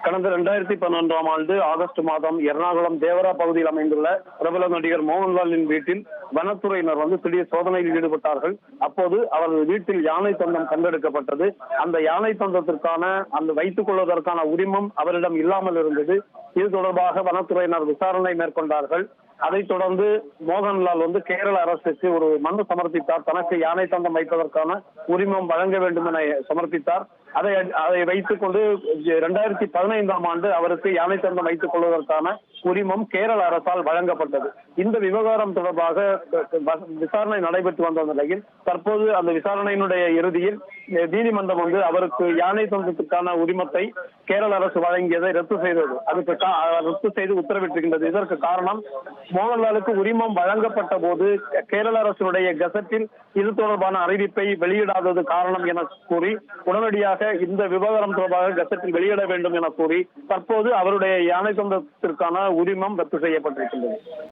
கடந்த 2011ஆம் ஆண்டு ஆகஸ்ட் மாதம் எர்ணாகுளம் தேவரா பகுதியில் அமைந்துள்ள பிரபல நடிகர் மோகன்லாலின் வீட்டில் வனத்துறையினர் திடீர் சோதனையில் ஈடுபட்டார்கள். அப்போது அவரது வீட்டில் யானை தந்தம் கண்டெடுக்கப்பட்டது. அந்த யானை தந்தத்திற்கான அந்த வைத்துக் கொள்வதற்கான உரிமம் அவரிடம் இல்லாமல் இருந்தது. இது தொடர்பாக வனத்துறையினர் விசாரணை மேற்கொண்டார்கள். அதைத் தொடர்ந்து மோகன்லால் கேரள அரசுக்கு ஒரு மனு சமர்ப்பித்தார். தனக்கு யானை தந்தம் வைப்பதற்கான உரிமம் வழங்க வேண்டும் என சமர்ப்பித்தார். அதை வைத்துக் கொண்டு 2015ஆம் ஆண்டு அவருக்கு யானை தந்தம் வைத்துக் கொள்வதற்கான உரிமம் கேரள அரசால் வழங்கப்பட்டது. இந்த விவகாரம் தொடர்பாக விசாரணை நடைபெற்று வந்த நிலையில் தற்போது அந்த விசாரணையினுடைய இறுதியில் நீதிமன்றம் அவருக்கு யானை தந்தத்துக்கான உரிமத்தை கேரள அரசு வழங்கியதை ரத்து செய்தது. அதுக்கு ரத்து செய்து உத்தரவிட்டிருக்கின்றது. இதற்கு காரணம், மோகன்லாலுக்கு உரிமம் வழங்கப்பட்ட போது கேரள அரசினுடைய கெசட்டில் இது தொடர்பான அறிவிப்பை வெளியிடாதது காரணம் என கூறி உடனடியாக இந்த விவகாரம் தொடர்பாக கெசட்டில் வெளியிட வேண்டும் என கூறி தற்போது அவருடைய யானை தந்தத்திற்கான உரிமம் ரத்து செய்யப்பட்டிருக்கின்றது.